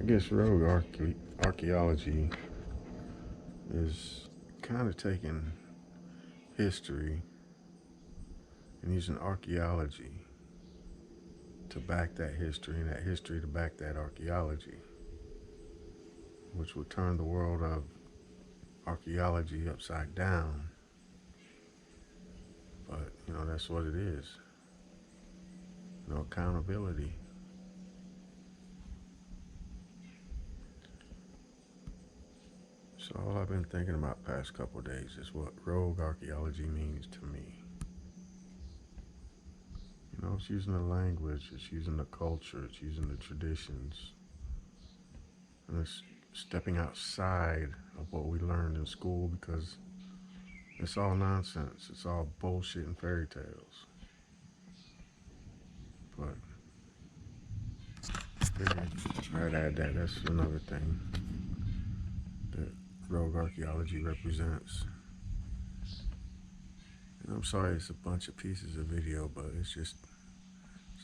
I guess rogue archaeology is kind of taking history and using archaeology to back that history and that history to back that archaeology, which would turn the world of archaeology upside down. But, that's what it is. No accountability. So all I've been thinking about past couple of days is what rogue archaeology means to me. It's using the language, it's using the culture, it's using the traditions, and it's stepping outside of what we learned in school because it's all nonsense. It's all bullshit and fairy tales. But I'd add that. That's another thing that rogue archaeology represents. And I'm sorry it's a bunch of pieces of video, but it's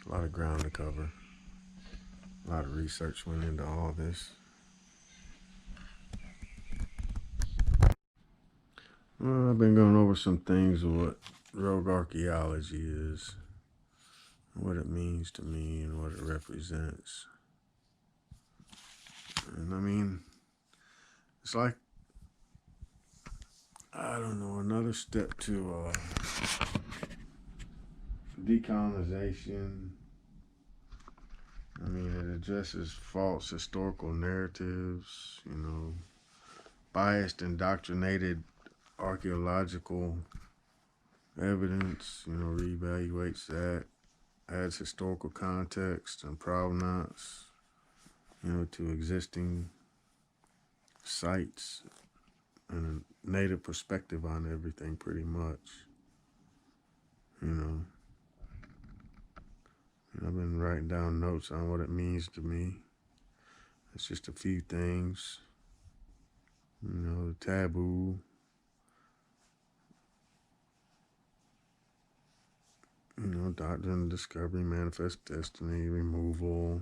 a lot of ground to cover. A lot of research went into all this. Well, I've been going over some things of what rogue archaeology is, what it means to me, and what it represents. And I mean, it's like, I don't know, another step to decolonization. I mean, it addresses false historical narratives, biased, indoctrinated archaeological evidence, reevaluates that, adds historical context and provenance, to existing sites and a native perspective on everything pretty much, I've been writing down notes on what it means to me. It's just a few things, the taboo, doctrine of discovery, manifest destiny, removal,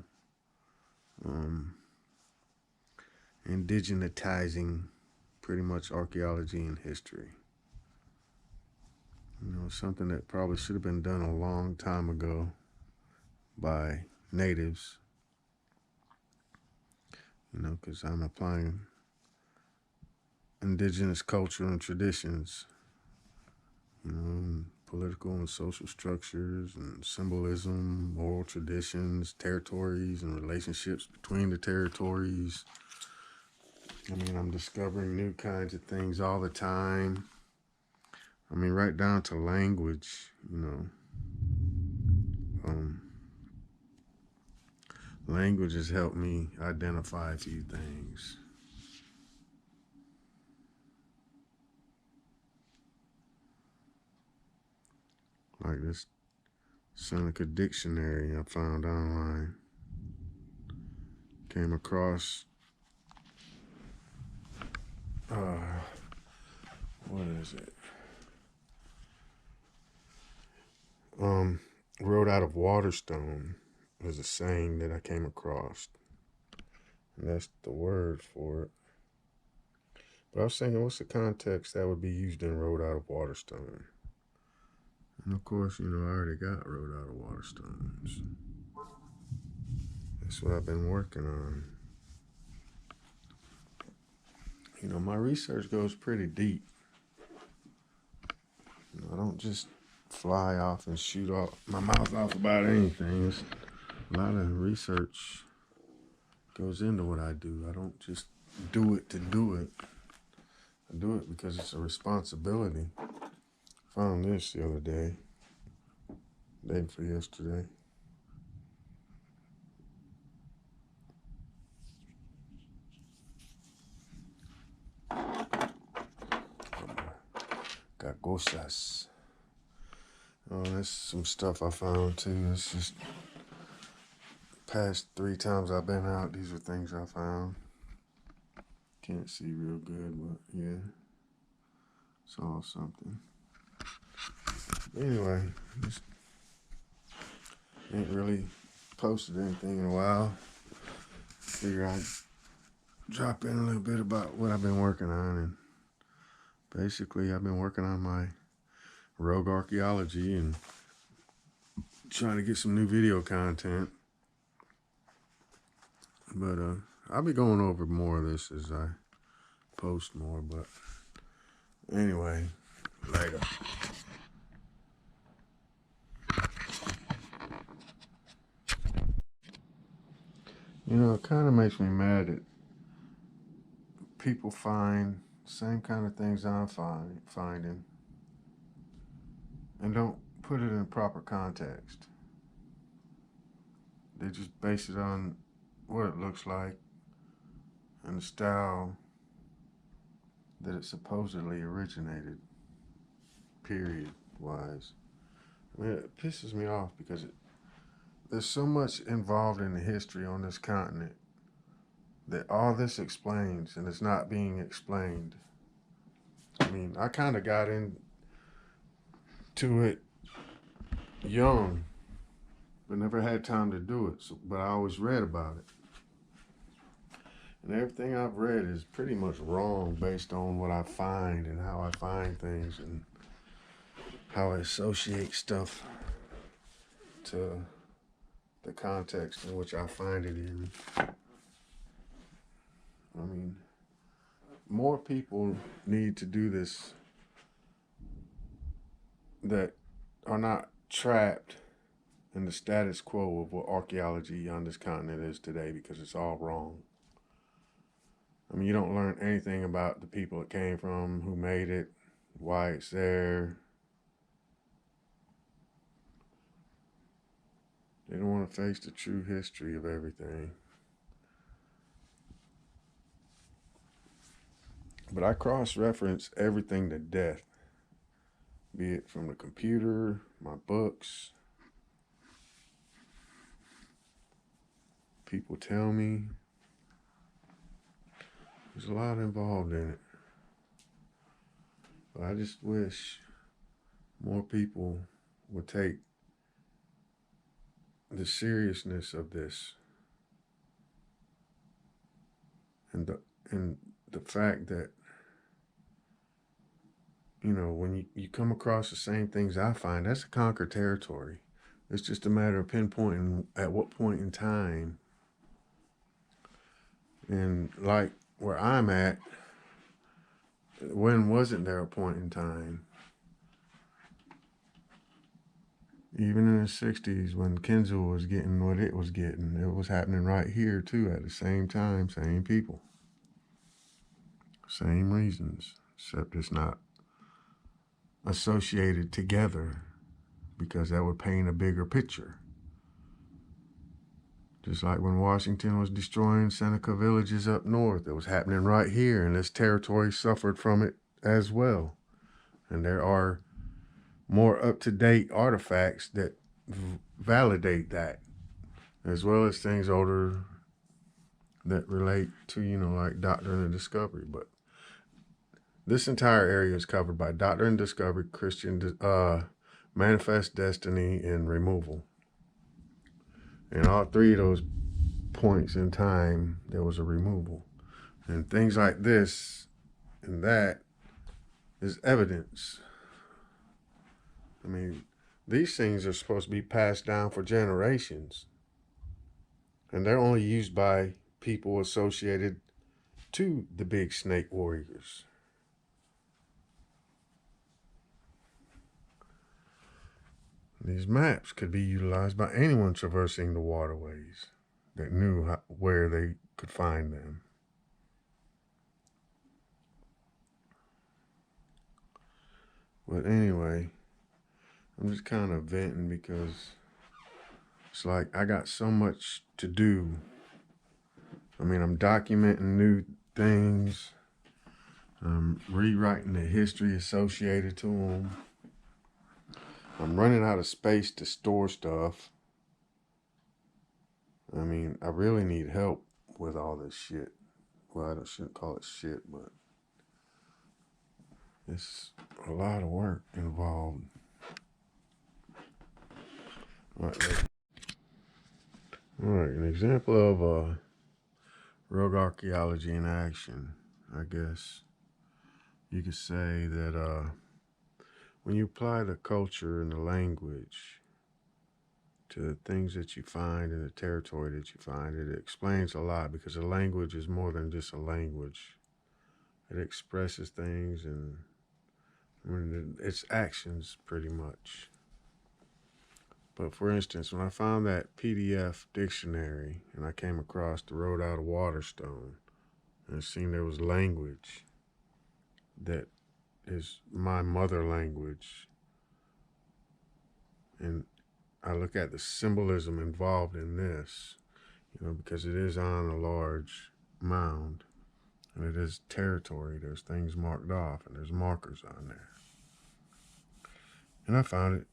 indigenizing pretty much archaeology and history. Something that probably should have been done a long time ago by natives, because I'm applying indigenous culture and traditions, political and social structures and symbolism, oral traditions, territories and relationships between the territories. I'm discovering new kinds of things all the time. Right down to language, language has helped me identify a few things. Like this Seneca dictionary I found online. Came across, what is it? Wrote out of Waterstone was a saying that I came across. And that's the word for it. But I was thinking, what's the context that would be used in wrote out of Waterstone? And of course, I already got wrote out of Waterstones. That's what I've been working on. My research goes pretty deep. I don't just fly off and shoot off my mouth off about anything. It's a lot of research goes into what I do. I don't just do it to do it. I do it because it's a responsibility. Found this the other day before yesterday. Got cosas. Oh, that's some stuff I found too. It's just past 3 times I've been out, these are things I found. Can't see real good, but yeah, it's all something. Anyway, just ain't really posted anything in a while. figure I'd drop in a little bit about what I've been working on. And basically, I've been working on my rogue archaeology and trying to get some new video content. But I'll be going over more of this as I post more. But anyway, later. You know, it kind of makes me mad that people find the same kind of things I'm finding and don't put it in proper context. They just base it on what it looks like and the style that it supposedly originated, period wise. I mean, it pisses me off because there's so much involved in the history on this continent that all this explains, and it's not being explained. I mean, I kind of got into it young, but never had time to do it. But I always read about it. And everything I've read is pretty much wrong based on what I find and how I find things and how I associate stuff to the context in which I find it in. I mean, more people need to do this that are not trapped in the status quo of what archaeology on this continent is today, because it's all wrong. I mean, you don't learn anything about the people it came from, who made it, why it's there. They don't want to face the true history of everything. But I cross-reference everything to death, be it from the computer, my books. People tell me. There's a lot involved in it. But I just wish more people would take the seriousness of this and the fact that, you know, when you come across the same things I find, that's a conquered territory. It's just a matter of pinpointing at what point in time. And like where I'm at, when wasn't there a point in time? Even in the 60s, when Kenzel was getting what it was getting, it was happening right here too at the same time, same people. Same reasons, except it's not associated together because that would paint a bigger picture. Just like when Washington was destroying Seneca villages up north, it was happening right here, and this territory suffered from it as well. And there are more up-to-date artifacts that validate that, as well as things older that relate to, you know, like Doctrine and Discovery. But this entire area is covered by Doctrine and Discovery, Christian Manifest Destiny, and Removal. And all three of those points in time, there was a removal. And things like this and that is evidence. I mean, these things are supposed to be passed down for generations. And they're only used by people associated to the big snake warriors. These maps could be utilized by anyone traversing the waterways that knew where they could find them. But anyway, I'm just kind of venting because it's like I got so much to do. I mean, I'm documenting new things. I'm rewriting the history associated to them. I'm running out of space to store stuff. I mean, I really need help with all this shit. Well, I shouldn't call it shit, but it's a lot of work involved. All right, an example of rogue archaeology in action. I guess you could say that when you apply the culture and the language to the things that you find in the territory that you find, it explains a lot, because a language is more than just a language. It expresses things, and it's actions pretty much. But for instance, when I found that PDF dictionary and I came across the road out of Waterstone and seen there was language that is my mother language, and I look at the symbolism involved in this, because it is on a large mound and it is territory. There's things marked off and there's markers on there. And I found it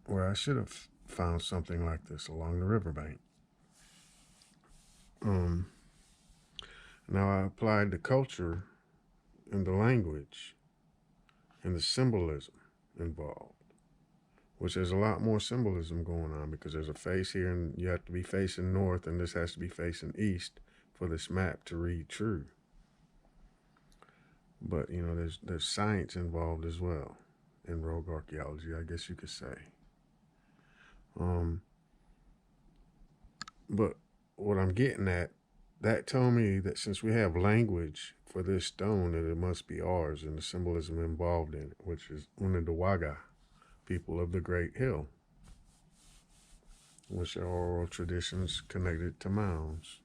where I should have found something like this along the riverbank. Now I applied the culture and the language and the symbolism involved, which there's a lot more symbolism going on, because there's a face here and you have to be facing north, and this has to be facing east for this map to read true. But there's science involved as well in rogue archaeology, I guess you could say. But what I'm getting at, that told me that since we have language for this stone, that it must be ours, and the symbolism involved in it, which is Onondaga, people of the Great Hill, which are oral traditions connected to mounds.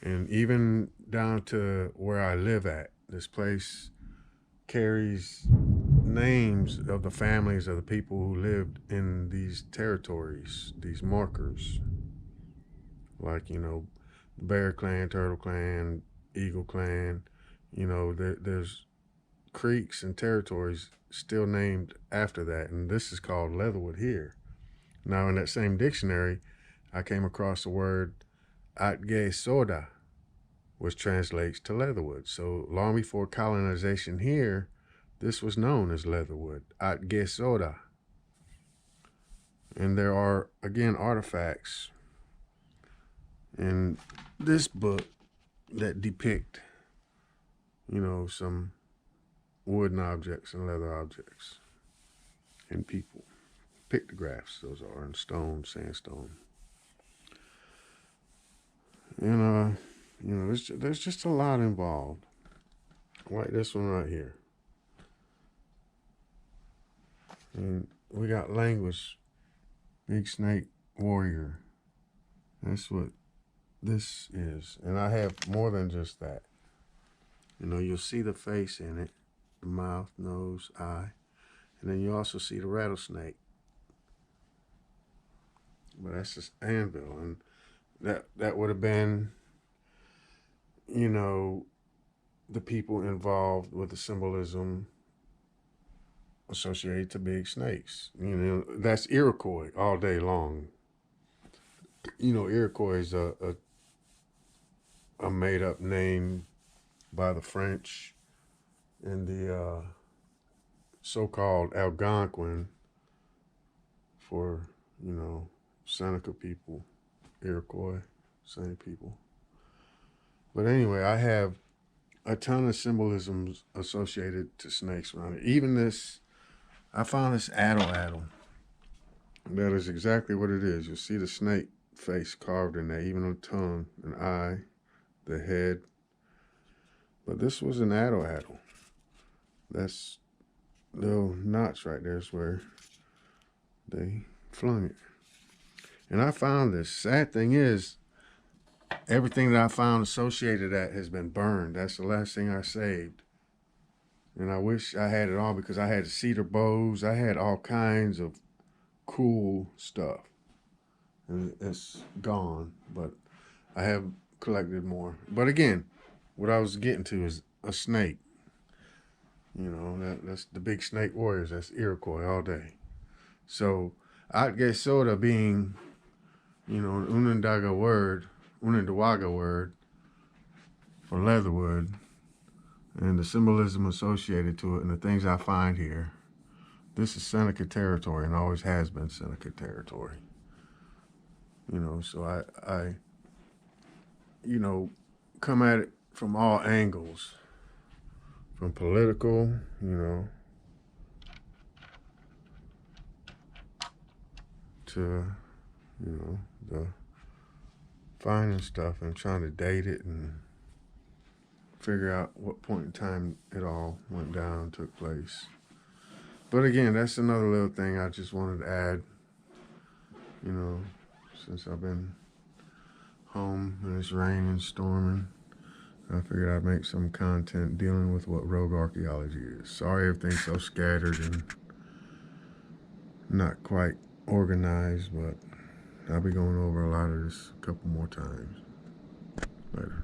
And even down to where I live at, this place carries names of the families of the people who lived in these territories, these markers. Like, Bear Clan, Turtle Clan, Eagle Clan, there's creeks and territories still named after that. And this is called Leatherwood here. Now, in that same dictionary, I came across the word Atge Soda, which translates to Leatherwood. So long before colonization here, this was known as Leatherwood, Atge Soda. And there are, again, artifacts in this book that depict, some wooden objects and leather objects and people. Pictographs, those are, in stone, sandstone. And, there's just a lot involved. Like this one right here. And we got language, big snake warrior. That's what this is. And I have more than just that. You'll see the face in it, the mouth, nose, eye. And then you also see the rattlesnake. But that's just anvil. And that would have been, the people involved with the symbolism associated to big snakes. That's Iroquois all day long. Iroquois is a made-up name by the French and the so-called Algonquin for, Seneca people, Iroquois, same people. But anyway, I have a ton of symbolisms associated to snakes around it. Even this, I found this addle. That is exactly what it is. You'll see the snake face carved in there, even the tongue, an eye, the head. But this was an addle. That's little knots right there is where they flung it. And I found this. Sad thing is, everything that I found associated that has been burned. That's the last thing I saved. And I wish I had it all, because I had cedar bows. I had all kinds of cool stuff. And it's gone, but I have collected more. But again, what I was getting to is a snake. That's the big snake warriors. That's Iroquois all day. So Atge Soda being, an Onondaga word for Leatherwood, and the symbolism associated to it and the things I find here. This is Seneca territory and always has been Seneca territory. So I you know, come at it from all angles, from political, to, the finding stuff and trying to date it and figure out what point in time it all went down, took place. But again, that's another little thing I just wanted to add, since I've been home and it's raining, storming. I figured I'd make some content dealing with what rogue archaeology is. Sorry everything's so scattered and not quite organized, but I'll be going over a lot of this a couple more times. Later.